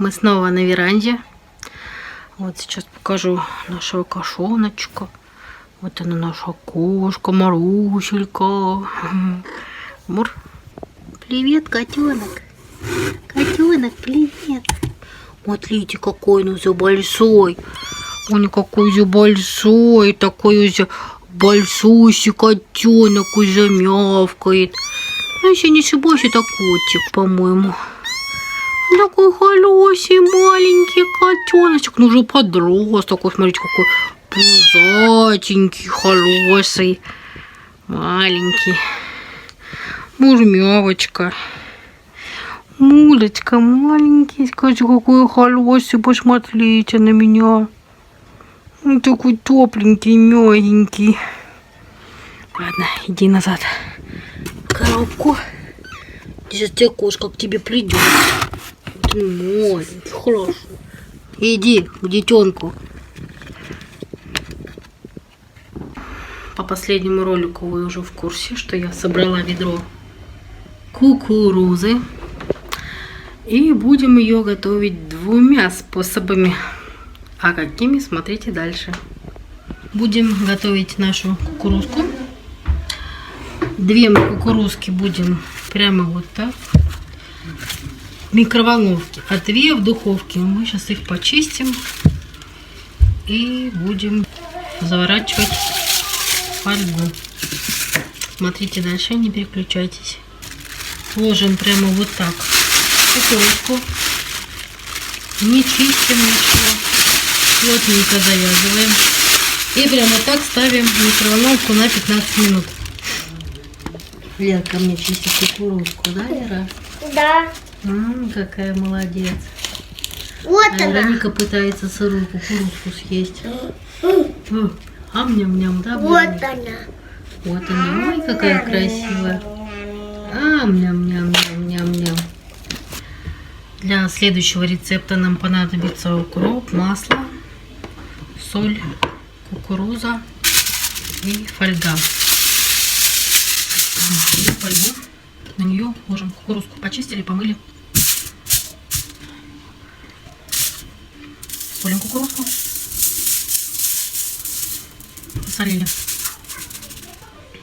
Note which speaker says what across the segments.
Speaker 1: Мы снова на веранде. Вот сейчас покажу нашего кошоночка. Вот она, наша кошка, Маруселька. Мур. Привет, котенок. Котенок, привет. Смотрите, какой он уже большой. Он какой же большой. Такой уже большущий котенок уже мявкает. Ну, если не ошибаюсь, это котик, по-моему. Такой хороший маленький котеночек. Ну, уже подрос такой, смотрите, какой пузатенький, хороший, маленький. Мурмявочка. Мулечка маленький. Скажите, какой хороший. Посмотрите на меня. Он такой тепленький, мягенький. Ладно, иди назад в коробку. Сейчас тебе кошка к тебе придет. Ты маленький, хорошо. Иди к детенку. По последнему ролику вы уже в курсе, что я собрала ведро кукурузы. И будем ее готовить двумя способами. А какими, смотрите дальше. Будем готовить нашу кукурузку. Две кукурузки будем прямо вот так. В микроволновке, а две в духовке. Мы сейчас их почистим и будем заворачивать в фольгу. Смотрите дальше, не переключайтесь. Ложим прямо вот так кукурузку. Не чистим ничего. Плотненько завязываем. И прямо так ставим в микроволновку на 15 минут. Лерка мне чистит кукурузку, да, Лера?
Speaker 2: Да.
Speaker 1: Какая молодец.
Speaker 2: Вот
Speaker 1: а
Speaker 2: она.
Speaker 1: Вероника пытается сырую кукурузку съесть. Ам-ням-ням, да?
Speaker 2: Вот
Speaker 1: Вероника?
Speaker 2: она.
Speaker 1: Вот она. Ой, какая красивая. Ам-ням-ням-ням-ням-ням. Для следующего рецепта нам понадобится укроп, масло, соль, кукуруза и фольга. И фольгу. На нее ложим кукурузку. Почистили, помыли. Солим кукурузку. Посолили.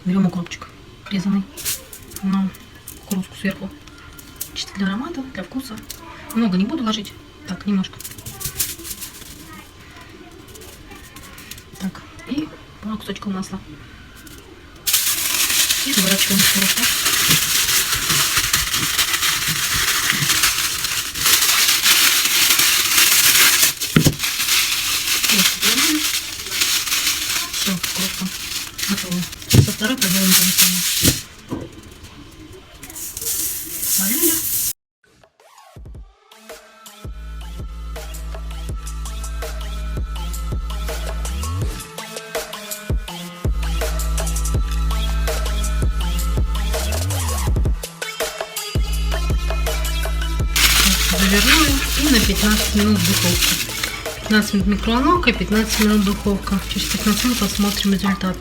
Speaker 1: Берем укропчик резаный на кукурузку сверху. Чисто для аромата, для вкуса. Много не буду ложить. Так, немножко. Так, и пару кусочков масла. И заворачиваем кукурузку. Все, кукурузка готова. Со второй проделаем то же самое. Свалили. Завернули и на 15 минут в духовку. 15 минут микроволновка, 15 минут духовка. Через 15 минут посмотрим результат.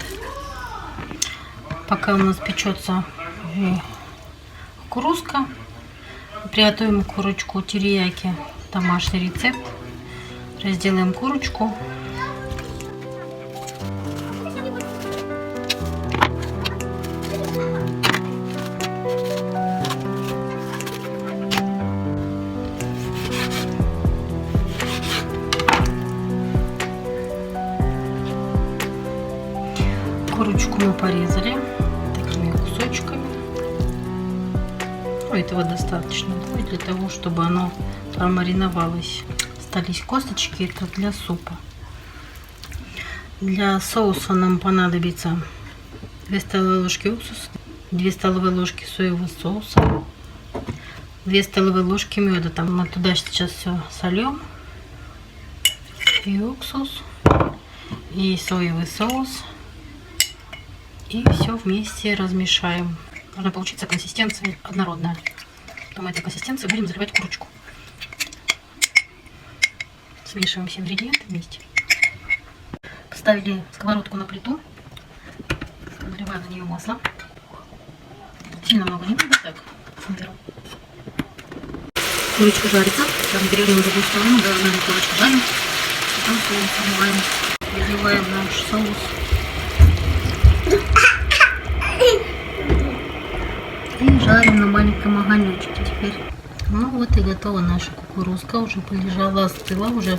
Speaker 1: Пока у нас печется кукурузка, приготовим курочку терияки. Домашний рецепт. Разделаем курочку. Курочку мы порезали такими кусочками. Этого достаточно будет для того, чтобы оно промариновалось. Остались косточки, это для супа. Для соуса нам понадобится 2 столовые ложки уксуса, 2 столовые ложки соевого соуса, 2 столовые ложки меда. Там мы туда сейчас все сольем. И уксус, и соевый соус. И все вместе размешаем. Должна получиться консистенция однородная. Потом этой консистенции будем заливать курочку. Смешиваем все ингредиенты вместе. Поставили сковородку на плиту. Наливаем на нее масло. Сильно много не надо, так, беру. Курочка жарится. Сейчас берем на другую сторону, да, на курочку жарим. Потом соус смываем. Выливаем наш соус. И жарим на маленьком огонечке теперь. Ну вот и готова наша кукурузка. Уже полежала, остыла, уже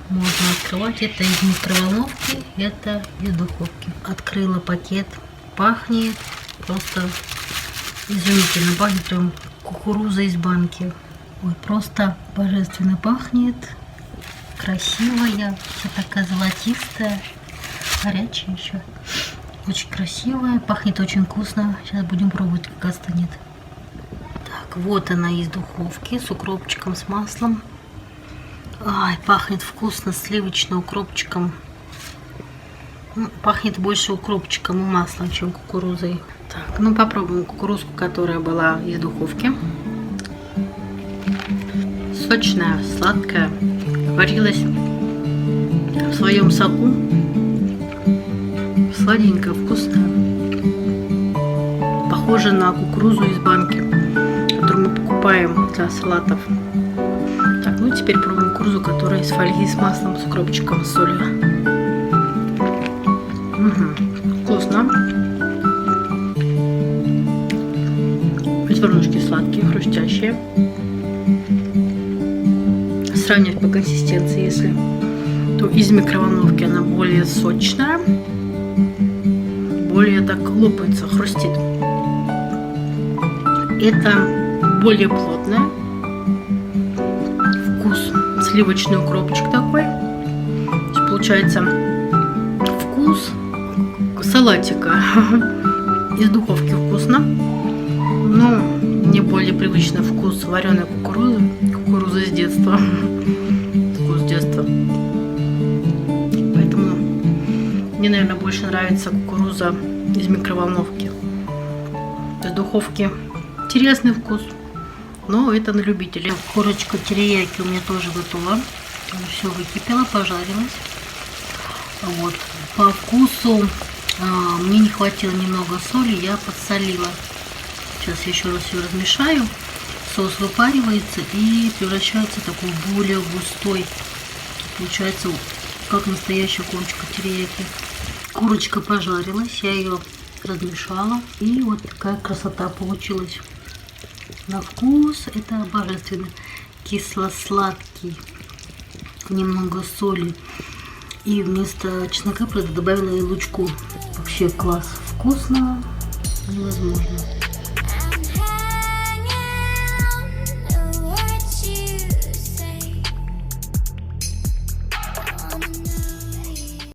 Speaker 1: можно открывать. Это из микроволновки, это из духовки. Открыла пакет. Пахнет просто изумительно. Пахнет прям кукуруза из банки. Ой, просто божественно пахнет. Красивая. Вся такая золотистая. Горячая еще. Очень красивая. Пахнет очень вкусно. Сейчас будем пробовать, как остынет. Так, вот она из духовки. С укропчиком, с маслом. Ай, пахнет вкусно. Сливочным укропчиком. Пахнет больше укропчиком и маслом, чем кукурузой. Так, ну попробуем кукурузку, которая была из духовки. Сочная, сладкая. Варилась в своем соку. Сладенькая, вкусная. Похожа на кукурузу из банки, которую мы покупаем для салатов. Так, ну теперь пробуем кукурузу, которая из фольги с маслом, с укропчиком, с солью. Вкусно. Зернышки сладкие, хрустящие. Сравнивать по консистенции, если то из микроволновки она более сочная, более так лопается, хрустит. Это более плотная. Вкус сливочный укропчик такой. Получается вкус салатика. Из духовки вкусно. Но мне более привычный вкус вареной кукурузы. Кукуруза из детства. Вкус детства. Поэтому мне, наверное, больше нравится кукуруза из микроволновки. Из духовки интересный вкус. Но это на любителя. Курочка терияки у меня тоже готова. Все выкипело, пожарилась. Вот. По вкусу мне не хватило немного соли, я подсолила. Сейчас я еще раз все размешаю. Соус выпаривается и превращается в такой более густой. Получается как настоящая курочка терияки. Курочка пожарилась, я ее размешала. И вот такая красота получилась. На вкус это божественно. Кисло-сладкий. Немного соли. И вместо чеснока добавила и лучку. Вообще класс. Вкусно. Невозможно.